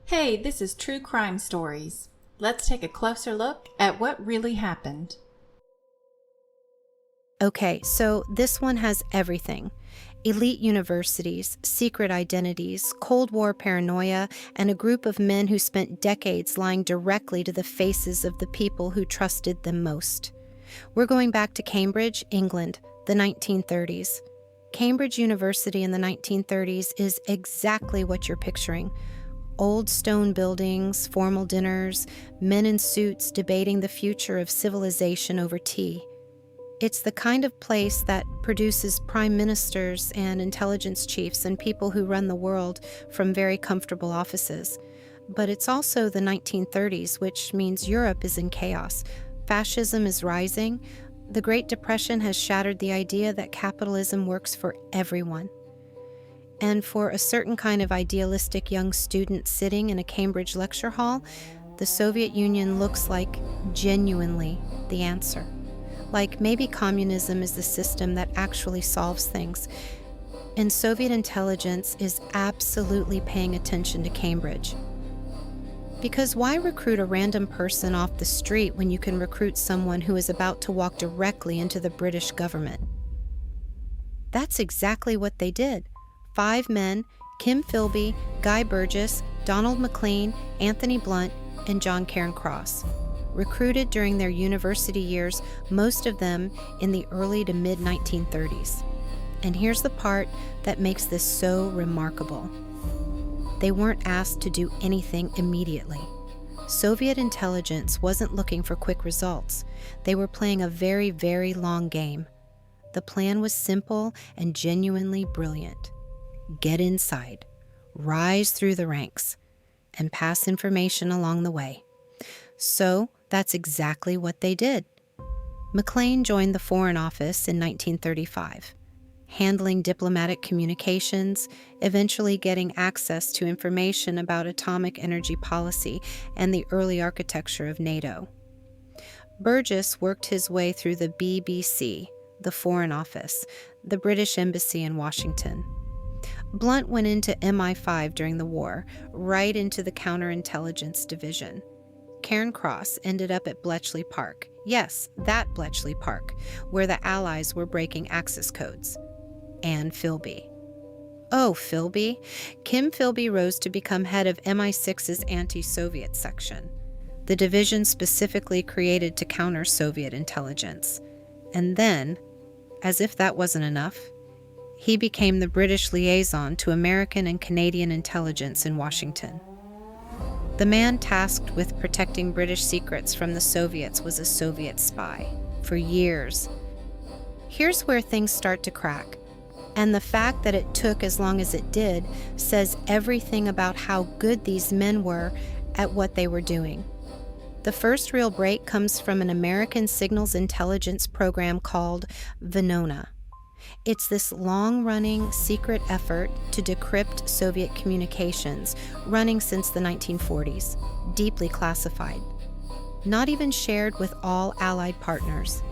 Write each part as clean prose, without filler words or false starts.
Hey, this is True Crime Stories. Let's take a closer look at what really happened. Okay, so this one has everything. Elite universities, secret identities, Cold War paranoia, and a group of men who spent decades lying directly to the faces of the people who trusted them most. We're going back to Cambridge, England, the 1930s. Cambridge University in the 1930s is exactly what you're picturing. Old stone buildings, formal dinners, men in suits debating the future of civilization over tea. It's the kind of place that produces prime ministers and intelligence chiefs and people who run the world from very comfortable offices. But it's also the 1930s, which means Europe is in chaos. Fascism is rising. The Great Depression has shattered the idea that capitalism works for everyone. And for a certain kind of idealistic young student sitting in a Cambridge lecture hall, the Soviet Union looks like genuinely the answer. Like maybe communism is the system that actually solves things. And Soviet intelligence is absolutely paying attention to Cambridge. Because why recruit a random person off the street when you can recruit someone who is about to walk directly into the British government? That's exactly what they did. 5 men, Kim Philby, Guy Burgess, Donald MacLean, Anthony Blunt, and John Cairncross. Recruited during their university years, most of them in the early to mid-1930s. And here's the part that makes this so remarkable. They weren't asked to do anything immediately. Soviet intelligence wasn't looking for quick results. They were playing a very, very long game. The plan was simple and genuinely brilliant. Get inside, rise through the ranks, and pass information along the way. So that's exactly what they did. MacLean joined the Foreign Office in 1935, handling diplomatic communications, eventually getting access to information about atomic energy policy and the early architecture of NATO. Burgess worked his way through the BBC, the Foreign Office, the British Embassy in Washington. Blunt went into MI5 during the war, right into the Counterintelligence Division. Cairncross ended up at Bletchley Park. Yes, that Bletchley Park, where the Allies were breaking access codes. And Philby. Oh, Philby. Kim Philby rose to become head of MI6's anti-Soviet section, the division specifically created to counter Soviet intelligence. And then, as if that wasn't enough, he became the British liaison to American and Canadian intelligence in Washington. The man tasked with protecting British secrets from the Soviets was a Soviet spy for years. Here's where things start to crack. And the fact that it took as long as it did says everything about how good these men were at what they were doing. The first real break comes from an American signals intelligence program called Venona. It's this long-running secret effort to decrypt Soviet communications, running since the 1940s, deeply classified, not even shared with all Allied partners.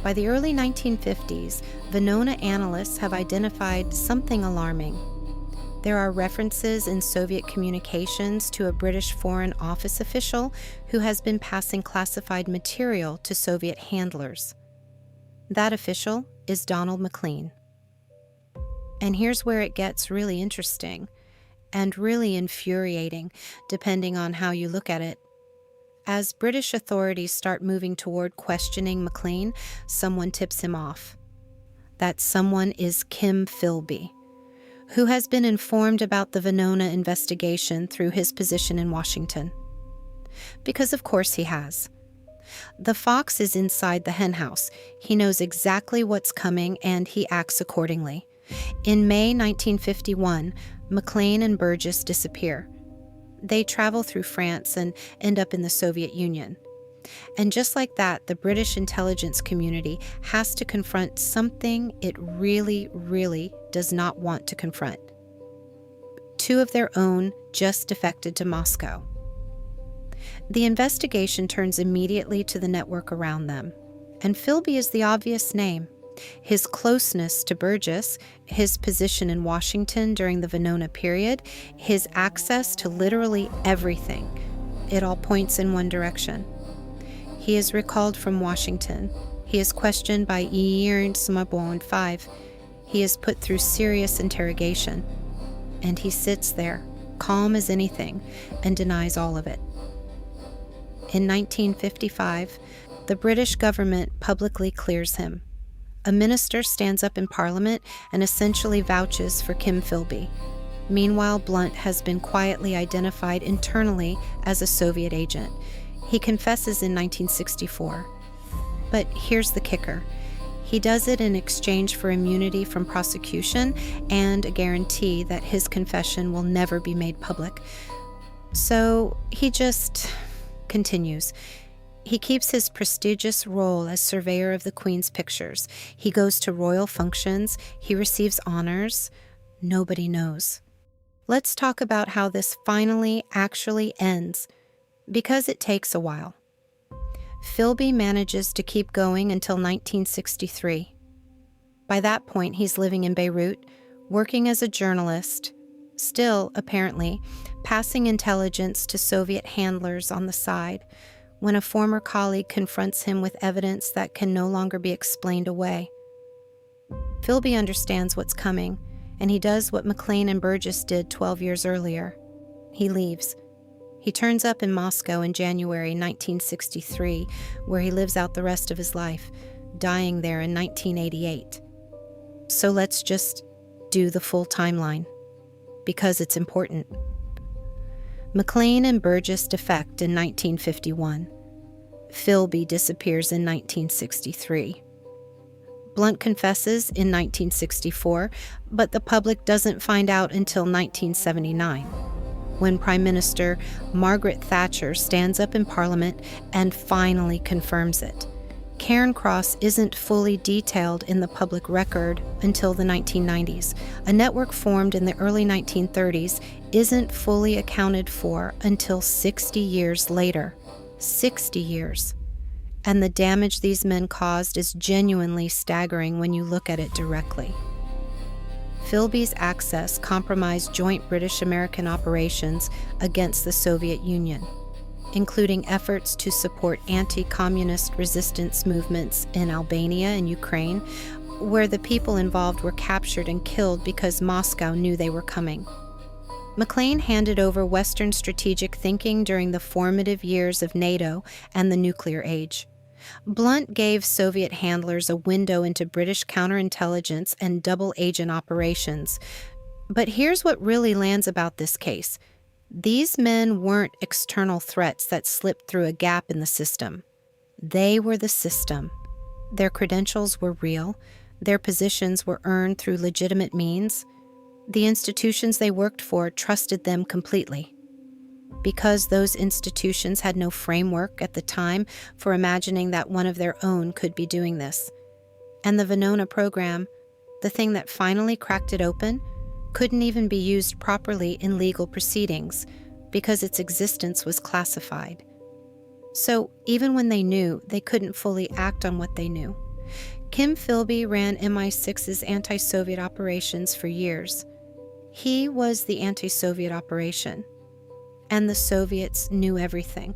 By the early 1950s, Venona analysts have identified something alarming. There are references in Soviet communications to a British Foreign Office official who has been passing classified material to Soviet handlers. That official is Donald MacLean. And here's where it gets really interesting and really infuriating, depending on how you look at it. As British authorities start moving toward questioning MacLean, someone tips him off. That someone is Kim Philby, who has been informed about the Venona investigation through his position in Washington. Because of course he has. The fox is inside the henhouse. He knows exactly what's coming and he acts accordingly. In May 1951, MacLean and Burgess disappear. They travel through France and end up in the Soviet Union. And just like that, the British intelligence community has to confront something it really, really does not want to confront. 2 of their own just defected to Moscow. The investigation turns immediately to the network around them, and Philby is the obvious name. His closeness to Burgess, his position in Washington during the Venona period, his access to literally everything, it all points in one direction. He is recalled from Washington. He is questioned by Ernst 5. He is put through serious interrogation. And he sits there, calm as anything, and denies all of it. In 1955, the British government publicly clears him. A minister stands up in Parliament and essentially vouches for Kim Philby. Meanwhile, Blunt has been quietly identified internally as a Soviet agent. He confesses in 1964. But here's the kicker. He does it in exchange for immunity from prosecution and a guarantee that his confession will never be made public. So he just continues. He keeps his prestigious role as surveyor of the Queen's pictures. He goes to royal functions. He receives honors. Nobody knows. Let's talk about how this finally actually ends, because it takes a while. Philby manages to keep going until 1963. By that point, he's living in Beirut, working as a journalist, still, apparently, passing intelligence to Soviet handlers on the side, when a former colleague confronts him with evidence that can no longer be explained away. Philby understands what's coming, and he does what McLean and Burgess did 12 years earlier. He leaves. He turns up in Moscow in January 1963, where he lives out the rest of his life, dying there in 1988. So let's just do the full timeline, because it's important. McLean and Burgess defect in 1951. Philby disappears in 1963. Blunt confesses in 1964, but the public doesn't find out until 1979, when Prime Minister Margaret Thatcher stands up in Parliament and finally confirms it. Cairn Cross isn't fully detailed in the public record until the 1990s. A network formed in the early 1930s isn't fully accounted for until 60 years later. 60 years. And the damage these men caused is genuinely staggering when you look at it directly. Philby's access compromised joint British-American operations against the Soviet Union, including efforts to support anti-communist resistance movements in Albania and Ukraine, where the people involved were captured and killed because Moscow knew they were coming. McLean handed over Western strategic thinking during the formative years of NATO and the nuclear age. Blunt gave Soviet handlers a window into British counterintelligence and double-agent operations. But here's what really lands about this case. These men weren't external threats that slipped through a gap in the system. They were the system. Their credentials were real. Their positions were earned through legitimate means. The institutions they worked for trusted them completely. Because those institutions had no framework at the time for imagining that one of their own could be doing this. And the Venona program, the thing that finally cracked it open, couldn't even be used properly in legal proceedings because its existence was classified. So even when they knew, they couldn't fully act on what they knew. Kim Philby ran MI6's anti-Soviet operations for years. He was the anti-Soviet operation. And the Soviets knew everything.